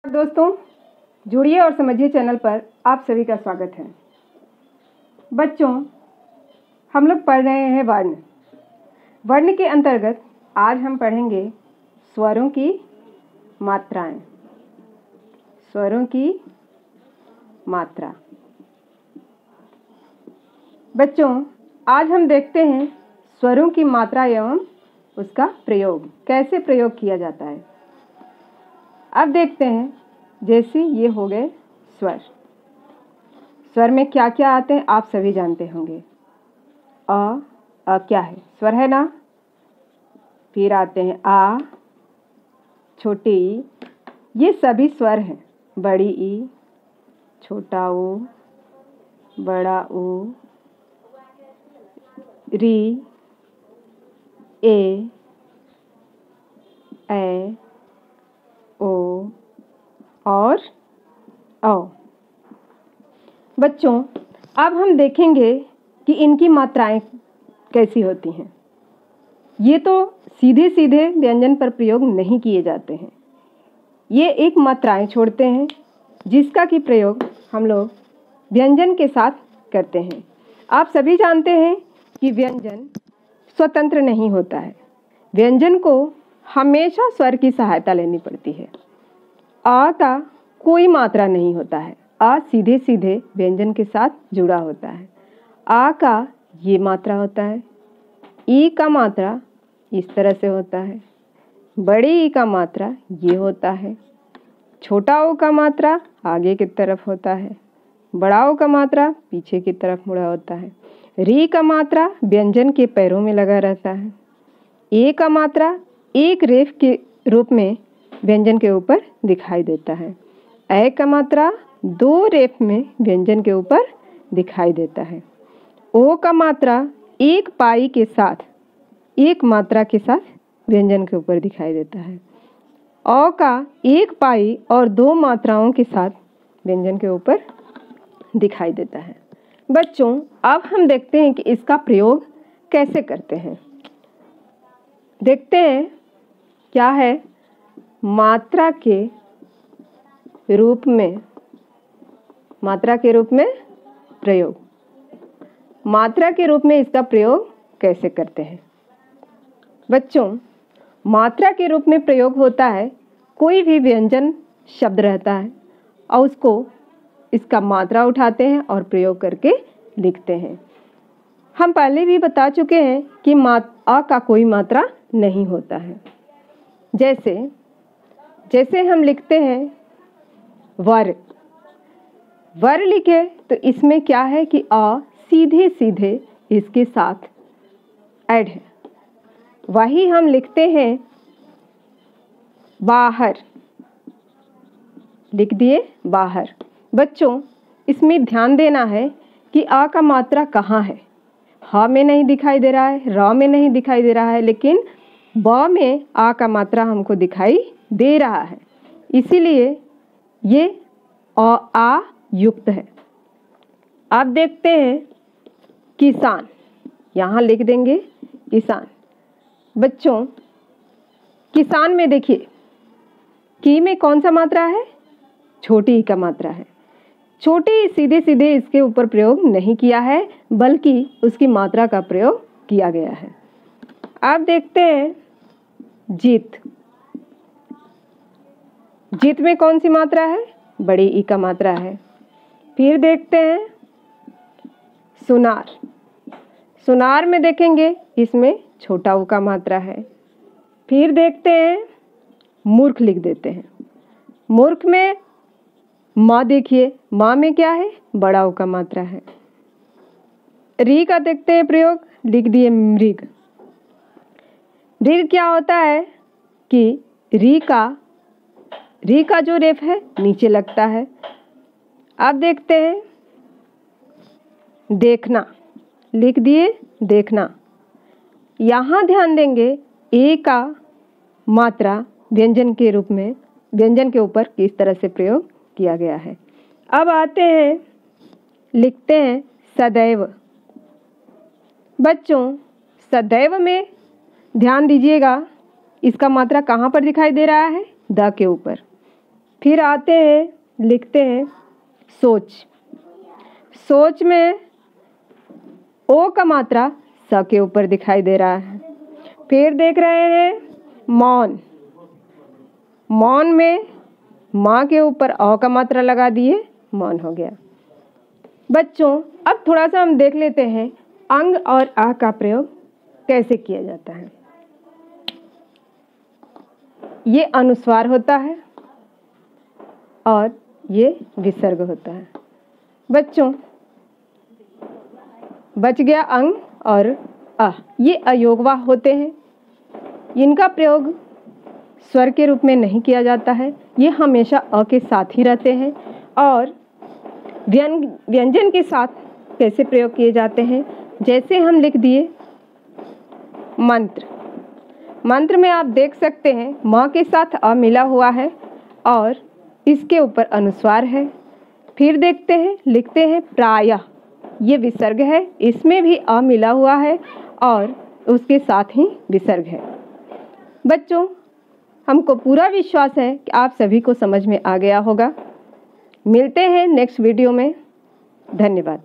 दोस्तों, जुड़िए और समझिए चैनल पर आप सभी का स्वागत है। बच्चों, हम लोग पढ़ रहे हैं वर्ण। वर्ण के अंतर्गत आज हम पढ़ेंगे स्वरों की मात्राएं। स्वरों की मात्रा। बच्चों, आज हम देखते हैं स्वरों की मात्रा एवं उसका प्रयोग, कैसे प्रयोग किया जाता है। अब देखते हैं, जैसे ये हो गए स्वर। स्वर में क्या क्या आते हैं आप सभी जानते होंगे। अ क्या है? स्वर है ना। फिर आते हैं आ, छोटी ई, ये सभी स्वर हैं। बड़ी ई, छोटा ओ, बड़ा ओ, री, ए, ओ और औ। बच्चों, अब हम देखेंगे कि इनकी मात्राएं कैसी होती हैं। ये तो सीधे सीधे व्यंजन पर प्रयोग नहीं किए जाते हैं। ये एक मात्राएं छोड़ते हैं जिसका कि प्रयोग हम लोग व्यंजन के साथ करते हैं। आप सभी जानते हैं कि व्यंजन स्वतंत्र नहीं होता है। व्यंजन को हमेशा स्वर की सहायता लेनी पड़ती है। आ का कोई मात्रा नहीं होता है। आ सीधे सीधे व्यंजन के साथ जुड़ा होता है। आ का ये मात्रा होता है। ई का मात्रा इस तरह से होता है। बड़ी ई का मात्रा ये होता है। छोटा ओ का मात्रा आगे की तरफ होता है। बड़ा ओ का मात्रा पीछे की तरफ मुड़ा होता है। री का मात्रा व्यंजन के पैरों में लगा रहता है। ए का मात्रा एक रेफ के रूप में व्यंजन के ऊपर दिखाई देता है। ए का मात्रा दो रेफ में व्यंजन के ऊपर दिखाई देता है। ओ का मात्रा एक पाई के साथ, एक मात्रा के साथ व्यंजन के ऊपर दिखाई देता है। औ का एक पाई और दो मात्राओं के साथ व्यंजन के ऊपर दिखाई देता है। बच्चों, अब हम देखते हैं कि इसका प्रयोग कैसे करते हैं। देखते हैं क्या है। मात्रा के रूप में, मात्रा के रूप में प्रयोग। मात्रा के रूप में इसका प्रयोग कैसे करते हैं। बच्चों, मात्रा के रूप में प्रयोग होता है, कोई भी व्यंजन शब्द रहता है और उसको इसका मात्रा उठाते हैं और प्रयोग करके लिखते हैं। हम पहले भी बता चुके हैं कि आ का कोई मात्रा नहीं होता है। जैसे हम लिखते हैं वर। वर लिखे तो इसमें क्या है कि आ सीधे सीधे इसके साथ ऐड है। वही हम लिखते हैं बाहर, लिख दिए बाहर। बच्चों, इसमें ध्यान देना है कि आ का मात्रा कहाँ है। ह में नहीं दिखाई दे रहा है, र में नहीं दिखाई दे रहा है, लेकिन ब में आ का मात्रा हमको दिखाई दे रहा है। इसीलिए ये आ युक्त है। अब देखते हैं किसान। यहाँ लिख देंगे किसान। बच्चों, किसान में देखिए की में कौन सा मात्रा है? छोटी ई का मात्रा है। छोटी सीधे सीधे इसके ऊपर प्रयोग नहीं किया है, बल्कि उसकी मात्रा का प्रयोग किया गया है। अब देखते हैं जीत। जीत में कौन सी मात्रा है? बड़ी ई का मात्रा है। फिर देखते हैं सुनार। सुनार में देखेंगे इसमें छोटा ऊ का मात्रा है। फिर देखते हैं मूर्ख, लिख देते हैं। मूर्ख में माँ, देखिए माँ में क्या है? बड़ा ऊ का मात्रा है। री का देखते हैं प्रयोग, लिख दिए मृग। मृग क्या होता है कि री का जो रेफ है नीचे लगता है। अब देखते हैं देखना, लिख दिए देखना। यहाँ ध्यान देंगे ए का मात्रा व्यंजन के रूप में, व्यंजन के ऊपर किस तरह से प्रयोग किया गया है। अब आते हैं, लिखते हैं सदैव। बच्चों, सदैव में ध्यान दीजिएगा, इसका मात्रा कहाँ पर दिखाई दे रहा है? द के ऊपर। फिर आते हैं, लिखते हैं सोच। सोच में ओ का मात्रा स के ऊपर दिखाई दे रहा है। फिर देख रहे हैं मौन। मौन में माँ के ऊपर औ का मात्रा लगा दिए, मौन हो गया। बच्चों, अब थोड़ा सा हम देख लेते हैं अंग और आ का प्रयोग कैसे किया जाता है। ये अनुस्वार होता है और ये विसर्ग होता है। बच्चों, बच गया अंग और आ। ये अयोगवाह होते हैं। इनका प्रयोग स्वर के रूप में नहीं किया जाता है। ये हमेशा अ के साथ ही रहते हैं। और व्यंजन के साथ कैसे प्रयोग किए जाते हैं, जैसे हम लिख दिए मंत्र। मंत्र में आप देख सकते हैं म के साथ अ मिला हुआ है और इसके ऊपर अनुस्वार है। फिर देखते हैं, लिखते हैं प्रायः। ये विसर्ग है, इसमें भी अ मिला हुआ है और उसके साथ ही विसर्ग है। बच्चों, हमको पूरा विश्वास है कि आप सभी को समझ में आ गया होगा। मिलते हैं नेक्स्ट वीडियो में। धन्यवाद।